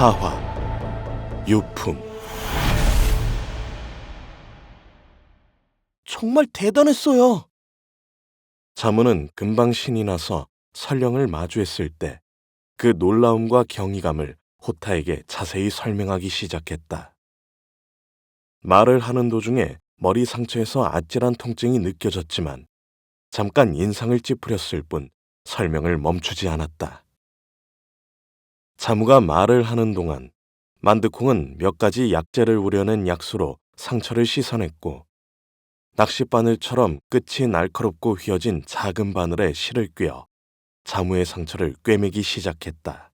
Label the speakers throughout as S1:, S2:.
S1: 사화, 유품.
S2: 정말 대단했어요.
S1: 자무는 금방 신이 나서 설령을 마주했을 때 그 놀라움과 경이감을 호타에게 자세히 설명하기 시작했다. 말을 하는 도중에 머리 상처에서 아찔한 통증이 느껴졌지만 잠깐 인상을 찌푸렸을 뿐 설명을 멈추지 않았다. 자무가 말을 하는 동안 만드콩은 몇 가지 약재를 우려낸 약수로 상처를 씻어냈고 낚싯바늘처럼 끝이 날카롭고 휘어진 작은 바늘에 실을 꿰어 자무의 상처를 꿰매기 시작했다.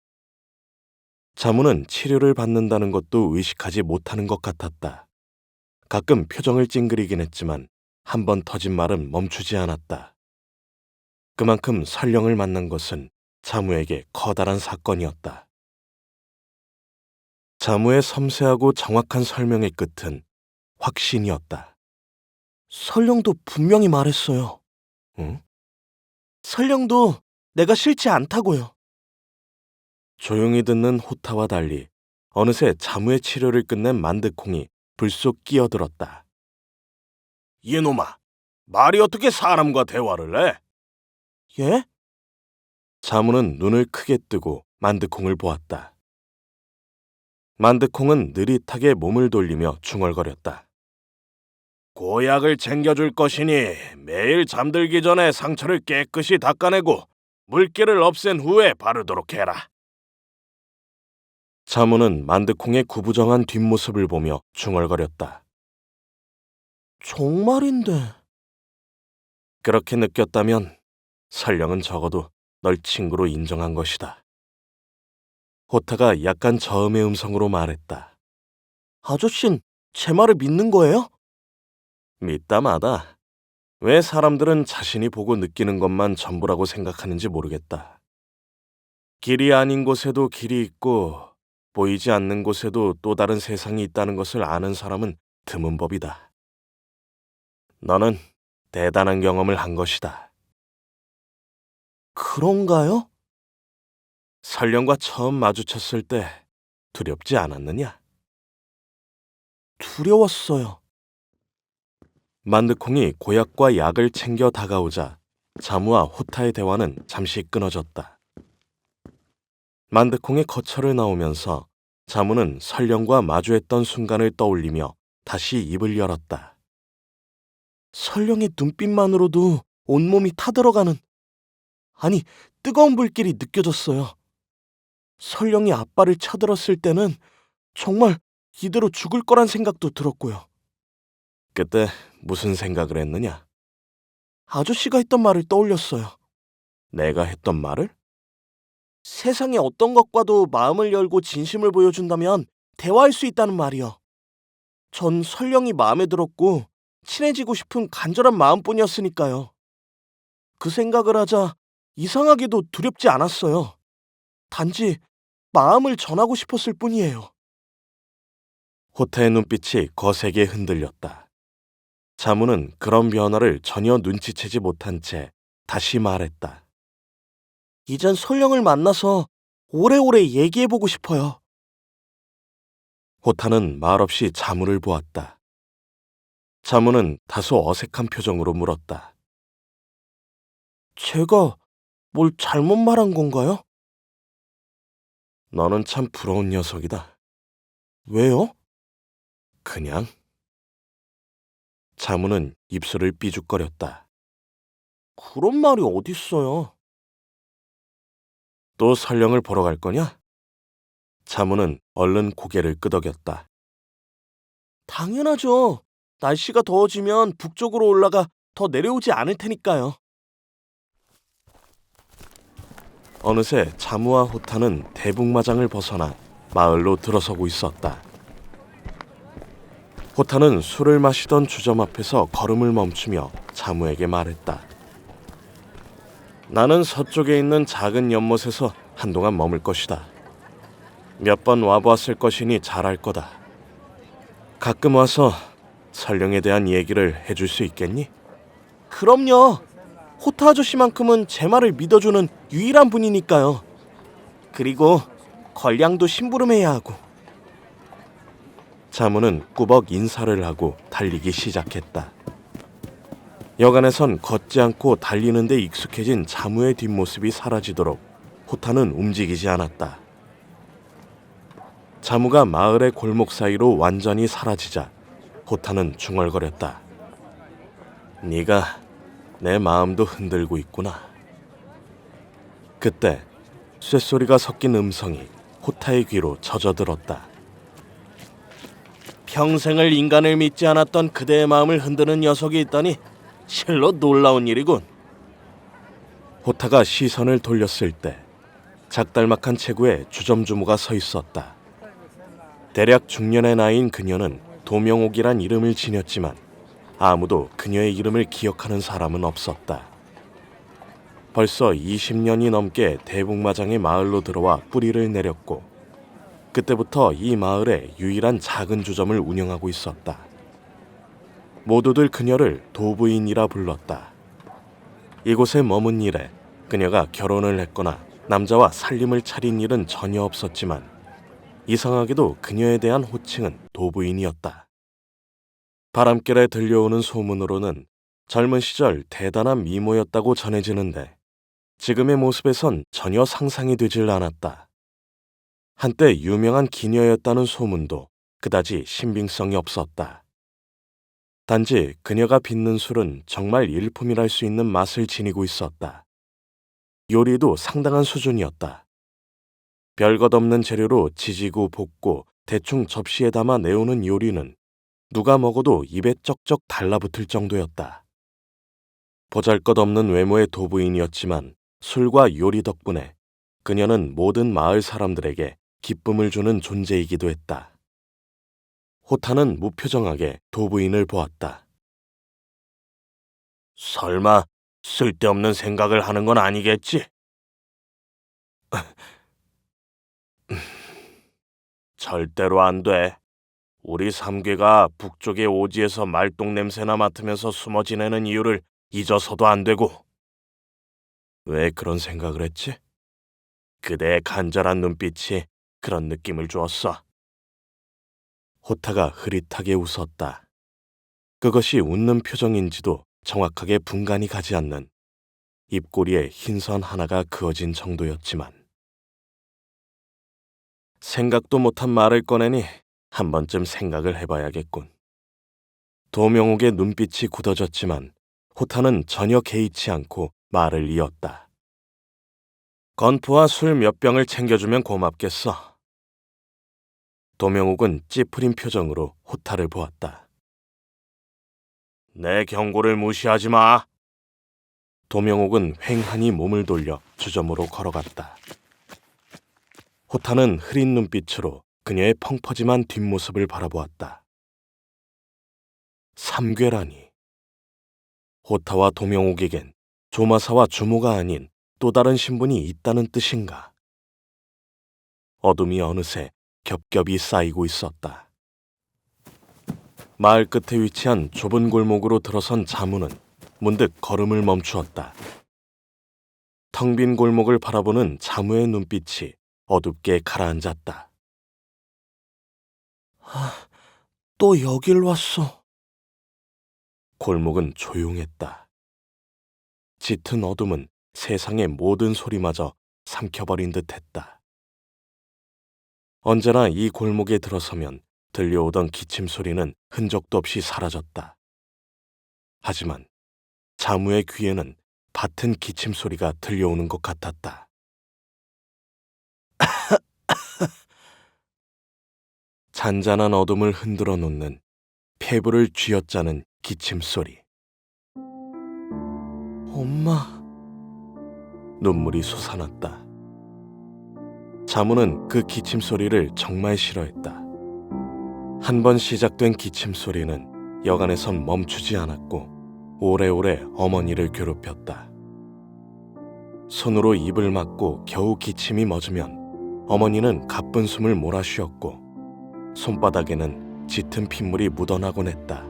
S1: 자무는 치료를 받는다는 것도 의식하지 못하는 것 같았다. 가끔 표정을 찡그리긴 했지만 한 번 터진 말은 멈추지 않았다. 그만큼 설령을 만난 것은 자무에게 커다란 사건이었다. 자무의 섬세하고 정확한 설명의 끝은 확신이었다.
S2: 설령도 분명히 말했어요.
S1: 응?
S2: 설령도 내가 싫지 않다고요.
S1: 조용히 듣는 호타와 달리 어느새 자무의 치료를 끝낸 만드콩이 불쑥 끼어들었다.
S3: 이놈아, 말이 어떻게 사람과 대화를 해?
S2: 예?
S1: 자무는 눈을 크게 뜨고 만드콩을 보았다. 만드콩은 느릿하게 몸을 돌리며 중얼거렸다.
S3: 고약을 챙겨줄 것이니 매일 잠들기 전에 상처를 깨끗이 닦아내고 물기를 없앤 후에 바르도록 해라.
S1: 자무는 만드콩의 구부정한 뒷모습을 보며 중얼거렸다.
S2: 정말인데.
S1: 그렇게 느꼈다면 설령은 적어도 널 친구로 인정한 것이다. 호타가 약간 저음의 음성으로 말했다.
S2: 아저씨는 제 말을 믿는 거예요?
S1: 믿다 마다. 왜 사람들은 자신이 보고 느끼는 것만 전부라고 생각하는지 모르겠다. 길이 아닌 곳에도 길이 있고 보이지 않는 곳에도 또 다른 세상이 있다는 것을 아는 사람은 드문 법이다. 너는 대단한 경험을 한 것이다.
S2: 그런가요?
S1: 설령과 처음 마주쳤을 때 두렵지 않았느냐?
S2: 두려웠어요.
S1: 만드콩이 고약과 약을 챙겨 다가오자 자무와 호타의 대화는 잠시 끊어졌다. 만드콩의 거처를 나오면서 자무는 설령과 마주했던 순간을 떠올리며 다시 입을 열었다.
S2: 설령의 눈빛만으로도 온몸이 타들어가는, 아니, 뜨거운 불길이 느껴졌어요. 설령이 아빠를 쳐들었을 때는 정말 이대로 죽을 거란 생각도 들었고요.
S1: 그때 무슨 생각을 했느냐?
S2: 아저씨가 했던 말을 떠올렸어요.
S1: 내가 했던 말을?
S2: 세상에 어떤 것과도 마음을 열고 진심을 보여준다면 대화할 수 있다는 말이요. 전 설령이 마음에 들었고 친해지고 싶은 간절한 마음뿐이었으니까요. 그 생각을 하자 이상하게도 두렵지 않았어요. 단지 마음을 전하고 싶었을 뿐이에요.
S1: 호타의 눈빛이 거세게 흔들렸다. 자무는 그런 변화를 전혀 눈치채지 못한 채 다시 말했다.
S2: 이젠 설령을 만나서 오래오래 얘기해보고 싶어요.
S1: 호타는 말없이 자무를 보았다. 자무는 다소 어색한 표정으로 물었다.
S2: 제가 뭘 잘못 말한 건가요?
S1: 너는 참 부러운 녀석이다.
S2: 왜요?
S1: 그냥. 자무는 입술을 삐죽거렸다.
S2: 그런 말이 어딨어요.
S1: 또 설령을 보러 갈 거냐? 자무는 얼른 고개를 끄덕였다.
S2: 당연하죠. 날씨가 더워지면 북쪽으로 올라가 더 내려오지 않을 테니까요.
S1: 어느새 자무와 호타는 대북마장을 벗어나 마을로 들어서고 있었다. 호타는 술을 마시던 주점 앞에서 걸음을 멈추며 자무에게 말했다. 나는 서쪽에 있는 작은 연못에서 한동안 머물 것이다. 몇 번 와보았을 것이니 잘 알 거다. 가끔 와서 설령에 대한 얘기를 해줄 수 있겠니?
S2: 그럼요. 호타 아저씨만큼은 제 말을 믿어주는 유일한 분이니까요. 그리고 걸량도 심부름해야 하고.
S1: 자무는 꾸벅 인사를 하고 달리기 시작했다. 여간에선 걷지 않고 달리는 데 익숙해진 자무의 뒷모습이 사라지도록 호타는 움직이지 않았다. 자무가 마을의 골목 사이로 완전히 사라지자 호타는 중얼거렸다. 네가 내 마음도 흔들고 있구나. 그때 쇳소리가 섞인 음성이 호타의 귀로 젖어들었다.
S2: 평생을 인간을 믿지 않았던 그대의 마음을 흔드는 녀석이 있다니 실로 놀라운 일이군.
S1: 호타가 시선을 돌렸을 때 작달막한 체구에 주점주모가 서 있었다. 대략 중년의 나이인 그녀는 도명옥이란 이름을 지녔지만 아무도 그녀의 이름을 기억하는 사람은 없었다. 벌써 20년이 넘게 대북마장의 마을로 들어와 뿌리를 내렸고 그때부터 이 마을의 유일한 작은 주점을 운영하고 있었다. 모두들 그녀를 도부인이라 불렀다. 이곳에 머문 일에 그녀가 결혼을 했거나 남자와 살림을 차린 일은 전혀 없었지만 이상하게도 그녀에 대한 호칭은 도부인이었다. 바람결에 들려오는 소문으로는 젊은 시절 대단한 미모였다고 전해지는데 지금의 모습에선 전혀 상상이 되질 않았다. 한때 유명한 기녀였다는 소문도 그다지 신빙성이 없었다. 단지 그녀가 빚는 술은 정말 일품이랄 수 있는 맛을 지니고 있었다. 요리도 상당한 수준이었다. 별것 없는 재료로 지지고 볶고 대충 접시에 담아 내오는 요리는 누가 먹어도 입에 쩍쩍 달라붙을 정도였다. 보잘것없는 외모의 도부인이었지만 술과 요리 덕분에 그녀는 모든 마을 사람들에게 기쁨을 주는 존재이기도 했다. 호타는 무표정하게 도부인을 보았다.
S3: 설마 쓸데없는 생각을 하는 건 아니겠지? 절대로 안 돼. 우리 삼괴가 북쪽의 오지에서 말똥 냄새나 맡으면서 숨어 지내는 이유를 잊어서도 안 되고.
S1: 왜 그런 생각을 했지?
S3: 그대의 간절한 눈빛이 그런 느낌을 주었어.
S1: 호타가 흐릿하게 웃었다. 그것이 웃는 표정인지도 정확하게 분간이 가지 않는 입꼬리에 흰 선 하나가 그어진 정도였지만 생각도 못한 말을 꺼내니 한 번쯤 생각을 해봐야겠군. 도명옥의 눈빛이 굳어졌지만 호타는 전혀 개의치 않고 말을 이었다. 건프와 술 몇 병을 챙겨주면 고맙겠어. 도명옥은 찌푸린 표정으로 호타를 보았다.
S3: 내 경고를 무시하지 마.
S1: 도명옥은 횡하니 몸을 돌려 주점으로 걸어갔다. 호타는 흐린 눈빛으로 그녀의 펑퍼짐한 뒷모습을 바라보았다. 삼괴라니. 호타와 도명옥에겐 조마사와 주모가 아닌 또 다른 신분이 있다는 뜻인가? 어둠이 어느새 겹겹이 쌓이고 있었다. 마을 끝에 위치한 좁은 골목으로 들어선 자무는 문득 걸음을 멈추었다. 텅 빈 골목을 바라보는 자무의 눈빛이 어둡게 가라앉았다.
S2: 또 여길 왔어.
S1: 골목은 조용했다. 짙은 어둠은 세상의 모든 소리마저 삼켜버린 듯했다. 언제나 이 골목에 들어서면 들려오던 기침 소리는 흔적도 없이 사라졌다. 하지만 자무의 귀에는 밭은 기침 소리가 들려오는 것 같았다. 잔잔한 어둠을 흔들어 놓는 폐부를 쥐어짜는 기침 소리.
S2: 엄마.
S1: 눈물이 솟아났다. 자무는 그 기침 소리를 정말 싫어했다. 한 번 시작된 기침 소리는 여간에선 멈추지 않았고 오래오래 어머니를 괴롭혔다. 손으로 입을 막고 겨우 기침이 멎으면 어머니는 가쁜 숨을 몰아쉬었고 손바닥에는 짙은 핏물이 묻어나곤 했다.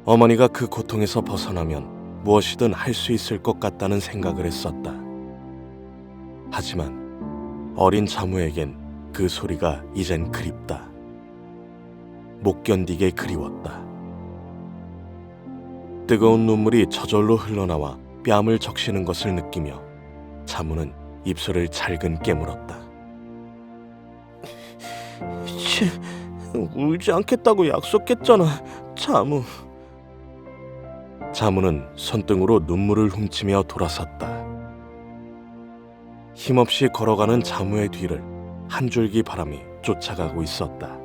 S1: 어머니가 그 고통에서 벗어나면 무엇이든 할 수 있을 것 같다는 생각을 했었다. 하지만 어린 자무에겐 그 소리가 이젠 그립다. 못 견디게 그리웠다. 뜨거운 눈물이 저절로 흘러나와 뺨을 적시는 것을 느끼며 자무는 입술을 잘근 깨물었다.
S2: 울지 않겠다고 약속했잖아, 자무.
S1: 자무는 손등으로 눈물을 훔치며 돌아섰다. 힘없이 걸어가는 자무의 뒤를 한 줄기 바람이 쫓아가고 있었다.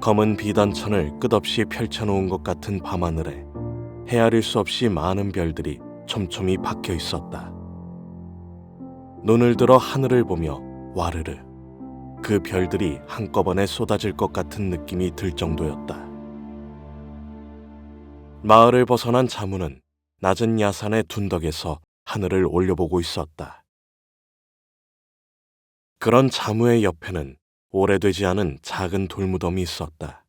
S1: 검은 비단천을 끝없이 펼쳐놓은 것 같은 밤하늘에 헤아릴 수 없이 많은 별들이 촘촘히 박혀 있었다. 눈을 들어 하늘을 보며 와르르 그 별들이 한꺼번에 쏟아질 것 같은 느낌이 들 정도였다. 마을을 벗어난 자무는 낮은 야산의 둔덕에서 하늘을 올려보고 있었다. 그런 자무의 옆에는 오래되지 않은 작은 돌무덤이 있었다.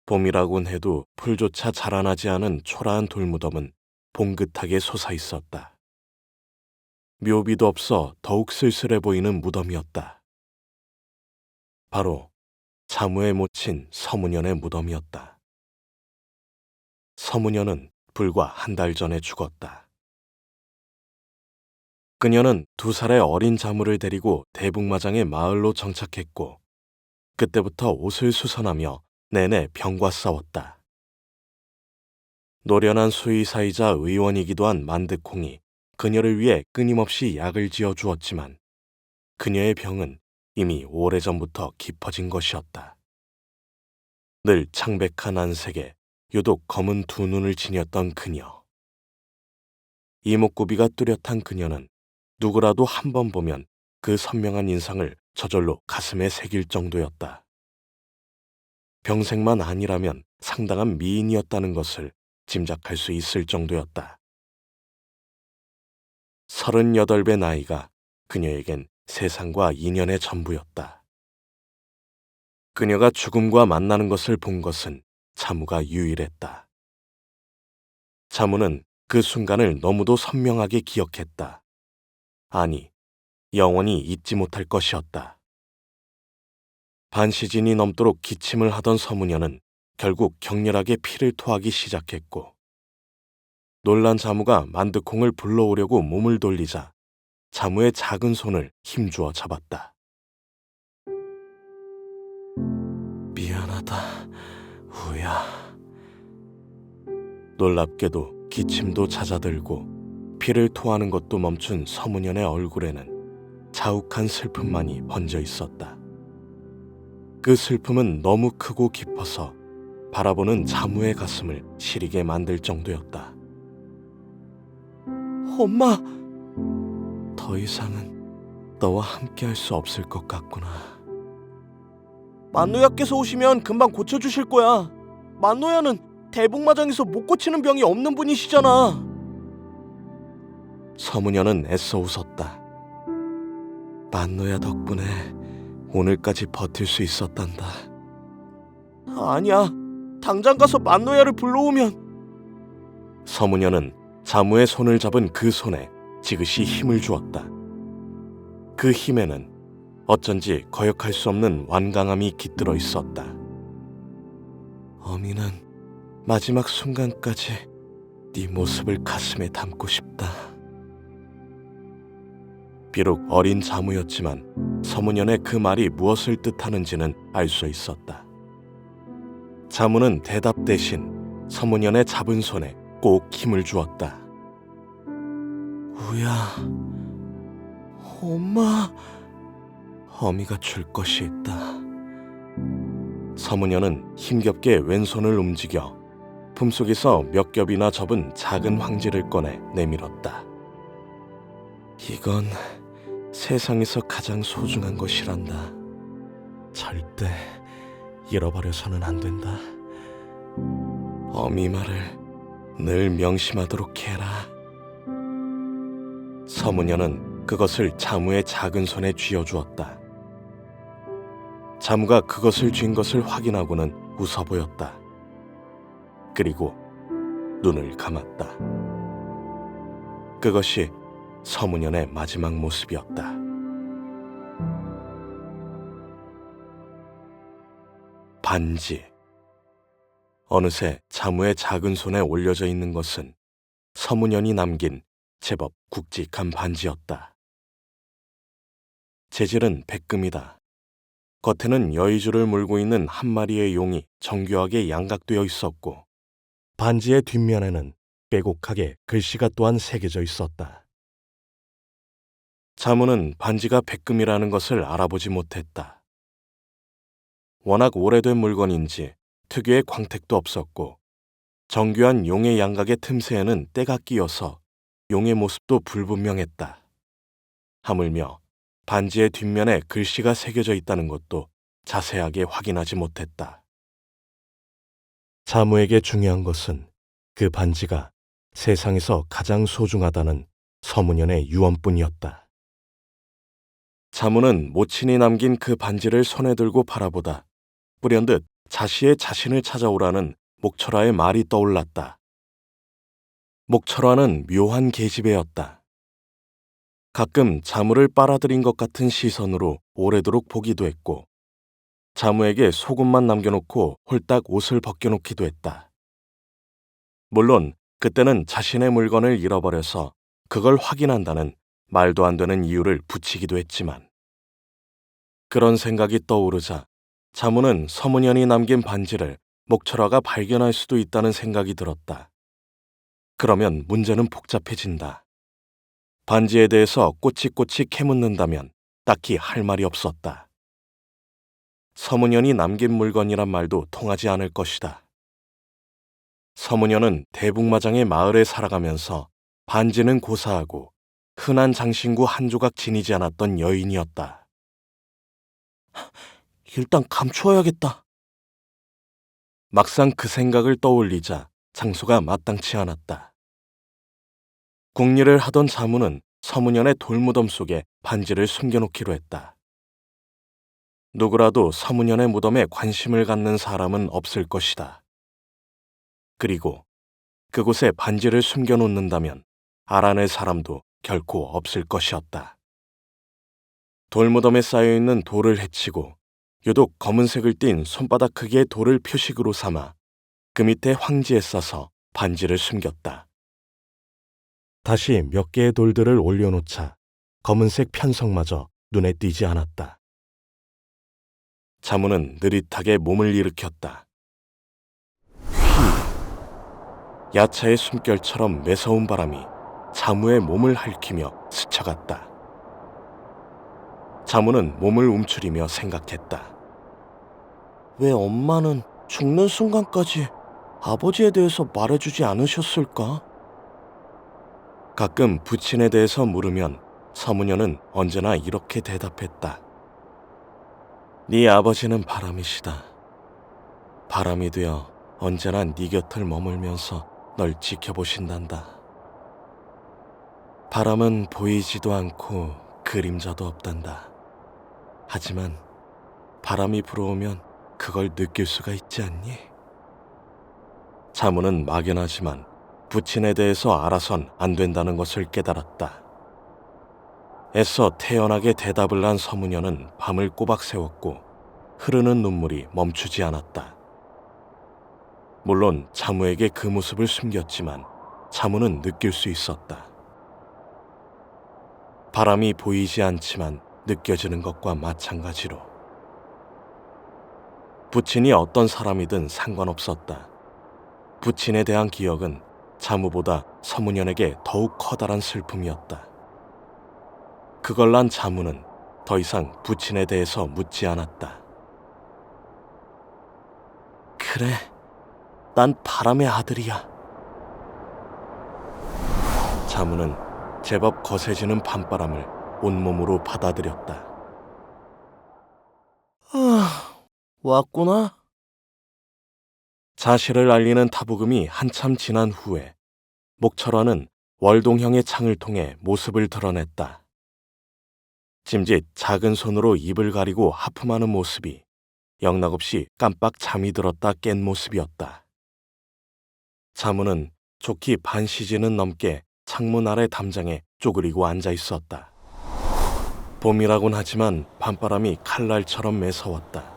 S1: 봄이라곤 해도 풀조차 자라나지 않은 초라한 돌무덤은 봉긋하게 솟아 있었다. 묘비도 없어 더욱 쓸쓸해 보이는 무덤이었다. 바로 자무의 모친 서문연의 무덤이었다. 서문연은 불과 한 달 전에 죽었다. 그녀는 2살의 어린 자무를 데리고 대북마장의 마을로 정착했고 그때부터 옷을 수선하며 내내 병과 싸웠다. 노련한 수의사이자 의원이기도 한 만드콩이 그녀를 위해 끊임없이 약을 지어 주었지만 그녀의 병은 이미 오래전부터 깊어진 것이었다. 늘 창백한 안색에 유독 검은 2눈을 지녔던 그녀. 이목구비가 뚜렷한 그녀는 누구라도 한 번 보면 그 선명한 인상을 저절로 가슴에 새길 정도였다. 병색만 아니라면 상당한 미인이었다는 것을 짐작할 수 있을 정도였다. 38배 나이가 그녀에겐 세상과 인연의 전부였다. 그녀가 죽음과 만나는 것을 본 것은 자무가 유일했다. 자무는 그 순간을 너무도 선명하게 기억했다. 아니, 영원히 잊지 못할 것이었다. 반시즌이 넘도록 기침을 하던 서문연은 결국 격렬하게 피를 토하기 시작했고 놀란 자무가 만드콩을 불러오려고 몸을 돌리자 자무의 작은 손을 힘주어 잡았다. 미안하다, 우야. 놀랍게도 기침도 잦아들고 피를 토하는 것도 멈춘 서문연의 얼굴에는 자욱한 슬픔만이 번져 있었다. 그 슬픔은 너무 크고 깊어서 바라보는 자무의 가슴을 시리게 만들 정도였다.
S2: 엄마,
S1: 더 이상은 너와 함께 할 수 없을 것 같구나.
S2: 만노야께서 오시면 금방 고쳐주실 거야. 만노야는 대북마장에서 못 고치는 병이 없는 분이시잖아.
S1: 서문연은 애써 웃었다. 만노야 덕분에 오늘까지 버틸 수 있었단다.
S2: 아니야, 당장 가서 만노야를 불러오면.
S1: 서문연은 자무의 손을 잡은 그 손에 지그시 힘을 주었다. 그 힘에는 어쩐지 거역할 수 없는 완강함이 깃들어 있었다. 어미는 마지막 순간까지 네 모습을 가슴에 담고 싶다. 비록 어린 자무였지만 서문연의 그 말이 무엇을 뜻하는지는 알 수 있었다. 자무는 대답 대신 서문연의 잡은 손에 꼭 힘을 주었다. 우야,
S2: 엄마,
S1: 어미가 줄 것이 있다. 서문연은 힘겹게 왼손을 움직여 품속에서 몇 겹이나 접은 작은 황지를 꺼내 내밀었다. 이건 세상에서 가장 소중한 것이란다. 절대 잃어버려서는 안 된다. 어미 말을 늘 명심하도록 해라. 서문연은 그것을 자무의 작은 손에 쥐어주었다. 자무가 그것을 쥔 것을 확인하고는 웃어 보였다. 그리고 눈을 감았다. 그것이 서문연의 마지막 모습이었다. 반지. 어느새 자무의 작은 손에 올려져 있는 것은 서문연이 남긴 제법 굵직한 반지였다. 재질은 백금이다. 겉에는 여의주를 물고 있는 한 마리의 용이 정교하게 양각되어 있었고 반지의 뒷면에는 빼곡하게 글씨가 또한 새겨져 있었다. 자무는 반지가 백금이라는 것을 알아보지 못했다. 워낙 오래된 물건인지 특유의 광택도 없었고 정교한 용의 양각의 틈새에는 때가 끼어서 용의 모습도 불분명했다. 하물며 반지의 뒷면에 글씨가 새겨져 있다는 것도 자세하게 확인하지 못했다. 자무에게 중요한 것은 그 반지가 세상에서 가장 소중하다는 서문연의 유언뿐이었다. 자무는 모친이 남긴 그 반지를 손에 들고 바라보다 불현듯 자시의 자신을 찾아오라는 목철화의 말이 떠올랐다. 목철화는 묘한 계집애였다. 가끔 자무를 빨아들인 것 같은 시선으로 오래도록 보기도 했고 자무에게 속옷만 남겨놓고 홀딱 옷을 벗겨놓기도 했다. 물론 그때는 자신의 물건을 잃어버려서 그걸 확인한다는 말도 안 되는 이유를 붙이기도 했지만 그런 생각이 떠오르자 자무는 서문연이 남긴 반지를 목철화가 발견할 수도 있다는 생각이 들었다. 그러면 문제는 복잡해진다. 반지에 대해서 꼬치꼬치 캐묻는다면 딱히 할 말이 없었다. 서문연이 남긴 물건이란 말도 통하지 않을 것이다. 서문연은 대북마장의 마을에 살아가면서 반지는 고사하고 흔한 장신구 한 조각 지니지 않았던 여인이었다.
S2: 일단 감추어야겠다.
S1: 막상 그 생각을 떠올리자 장소가 마땅치 않았다. 국리를 하던 자무는 서문연의 돌무덤 속에 반지를 숨겨놓기로 했다. 누구라도 서문연의 무덤에 관심을 갖는 사람은 없을 것이다. 그리고 그곳에 반지를 숨겨놓는다면 알아낼 사람도 결코 없을 것이었다. 돌무덤에 쌓여있는 돌을 헤치고 유독 검은색을 띤 손바닥 크기의 돌을 표식으로 삼아 그 밑에 황지에 싸서 반지를 숨겼다. 다시 몇 개의 돌들을 올려놓자 검은색 편석마저 눈에 띄지 않았다. 자무는 느릿하게 몸을 일으켰다. 야차의 숨결처럼 매서운 바람이 자무의 몸을 핥히며 스쳐갔다. 자무는 몸을 움츠리며 생각했다.
S2: 왜 엄마는 죽는 순간까지 아버지에 대해서 말해주지 않으셨을까?
S1: 가끔 부친에 대해서 물으면 서문연은 언제나 이렇게 대답했다. 네 아버지는 바람이시다. 바람이 되어 언제나 네 곁을 머물면서 널 지켜보신단다. 바람은 보이지도 않고 그림자도 없단다. 하지만 바람이 불어오면 그걸 느낄 수가 있지 않니? 자무는 막연하지만 부친에 대해서 알아선 안 된다는 것을 깨달았다. 애써 태연하게 대답을 한 서문연은 밤을 꼬박 새웠고 흐르는 눈물이 멈추지 않았다. 물론 자무에게 그 모습을 숨겼지만 자무는 느낄 수 있었다. 바람이 보이지 않지만 느껴지는 것과 마찬가지로 부친이 어떤 사람이든 상관없었다. 부친에 대한 기억은 자무보다 서문연에게 더욱 커다란 슬픔이었다. 그걸 난 자무는 더 이상 부친에 대해서 묻지 않았다.
S2: 그래, 난 바람의 아들이야.
S1: 자무는 제법 거세지는 밤바람을 온몸으로 받아들였다.
S2: 왔구나.
S1: 사실을 알리는 타부금이 한참 지난 후에 목철화는 월동형의 창을 통해 모습을 드러냈다. 짐짓 작은 손으로 입을 가리고 하품하는 모습이 영락없이 깜빡 잠이 들었다 깬 모습이었다. 자무는 좋기 반 시즌은 넘게 창문 아래 담장에 쪼그리고 앉아 있었다. 봄이라곤 하지만 밤바람이 칼날처럼 매서웠다.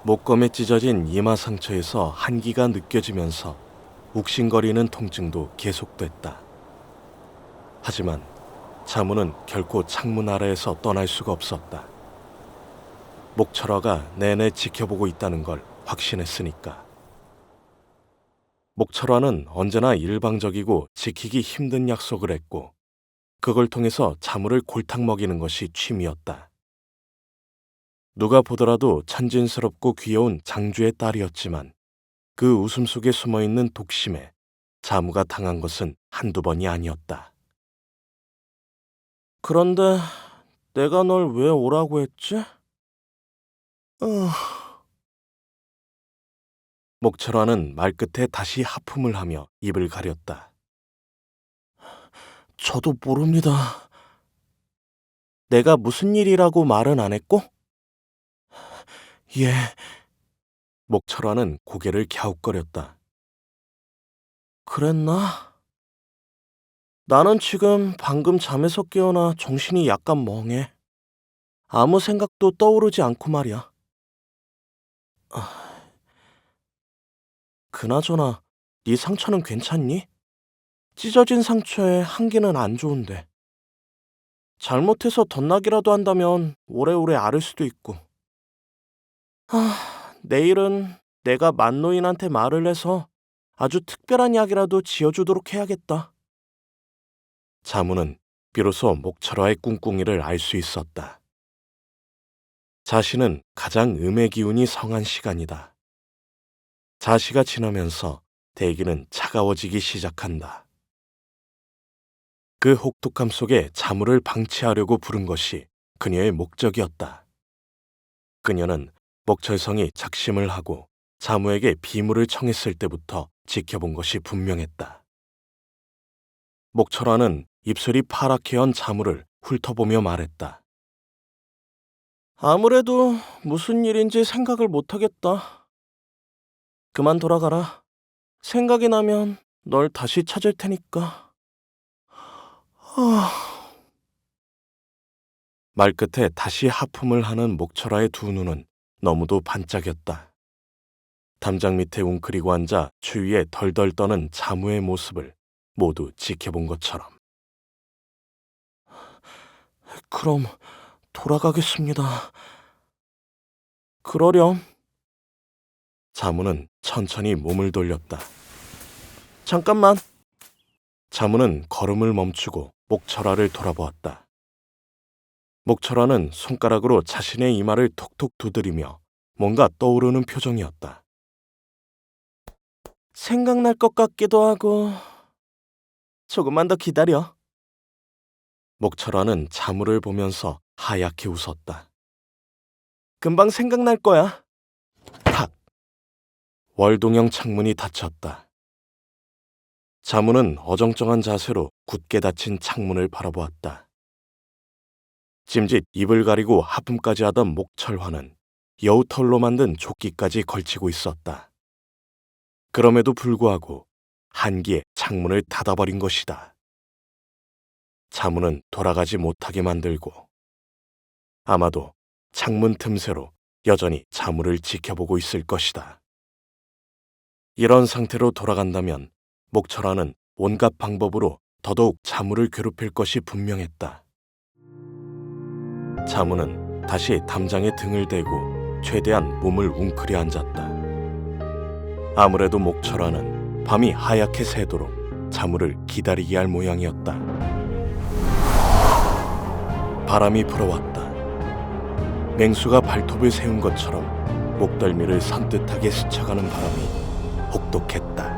S1: 목검에 찢어진 이마 상처에서 한기가 느껴지면서 욱신거리는 통증도 계속됐다. 하지만 자무는 결코 창문 아래에서 떠날 수가 없었다. 목철화가 내내 지켜보고 있다는 걸 확신했으니까. 목철화는 언제나 일방적이고 지키기 힘든 약속을 했고 그걸 통해서 자무를 골탕 먹이는 것이 취미였다. 누가 보더라도 천진스럽고 귀여운 장주의 딸이었지만 그 웃음 속에 숨어있는 독심에 자무가 당한 것은 한두 번이 아니었다.
S2: 그런데 내가 널 왜 오라고 했지?
S1: 목철화는 말끝에 다시 하품을 하며 입을 가렸다.
S2: 저도 모릅니다. 내가 무슨 일이라고 말은 안 했고? 예.
S1: 목철화는 고개를 갸웃거렸다.
S2: 그랬나? 나는 지금 방금 잠에서 깨어나 정신이 약간 멍해. 아무 생각도 떠오르지 않고 말이야. 그나저나 네 상처는 괜찮니? 찢어진 상처에 한기는 안 좋은데. 잘못해서 덧나기라도 한다면 오래오래 앓을 수도 있고. 내일은 내가 만노인한테 말을 해서 아주 특별한 약이라도 지어주도록 해야겠다.
S1: 자무는 비로소 목철화의 꿍꿍이를 알 수 있었다. 자신은 가장 음의 기운이 성한 시간이다. 자시가 지나면서 대기는 차가워지기 시작한다. 그 혹독함 속에 자무를 방치하려고 부른 것이 그녀의 목적이었다. 그녀는 목철성이 작심을 하고 자무에게 비물을 청했을 때부터 지켜본 것이 분명했다. 목철화는 입술이 파랗게 연 자무를 훑어보며 말했다.
S2: 아무래도 무슨 일인지 생각을 못하겠다. 그만 돌아가라. 생각이 나면 널 다시 찾을 테니까.
S1: 말끝에 다시 하품을 하는 목철화의 두 눈은 너무도 반짝였다. 담장 밑에 웅크리고 앉아 추위에 덜덜 떠는 자무의 모습을 모두 지켜본 것처럼.
S2: 그럼 돌아가겠습니다. 그러렴.
S1: 자무는 천천히 몸을 돌렸다.
S2: 잠깐만.
S1: 자무는 걸음을 멈추고 목철화를 돌아보았다. 목철화는 손가락으로 자신의 이마를 톡톡 두드리며 뭔가 떠오르는 표정이었다.
S2: 생각날 것 같기도 하고. 조금만 더 기다려.
S1: 목철화는 자무를 보면서 하얗게 웃었다.
S2: 금방 생각날 거야.
S1: 탁! 월동형 창문이 닫혔다. 자무는 어정쩡한 자세로 굳게 닫힌 창문을 바라보았다. 짐짓 입을 가리고 하품까지 하던 목철화는 여우털로 만든 조끼까지 걸치고 있었다. 그럼에도 불구하고 한기에 창문을 닫아버린 것이다. 자무는 돌아가지 못하게 만들고 아마도 창문 틈새로 여전히 자무를 지켜보고 있을 것이다. 이런 상태로 돌아간다면 목철화는 온갖 방법으로 더더욱 자무를 괴롭힐 것이 분명했다. 자무는 다시 담장에 등을 대고 최대한 몸을 웅크려 앉았다. 아무래도 목철화는 밤이 하얗게 새도록 자무를 기다리게 할 모양이었다. 바람이 불어왔다. 맹수가 발톱을 세운 것처럼 목덜미를 산뜻하게 스쳐가는 바람이 혹독했다.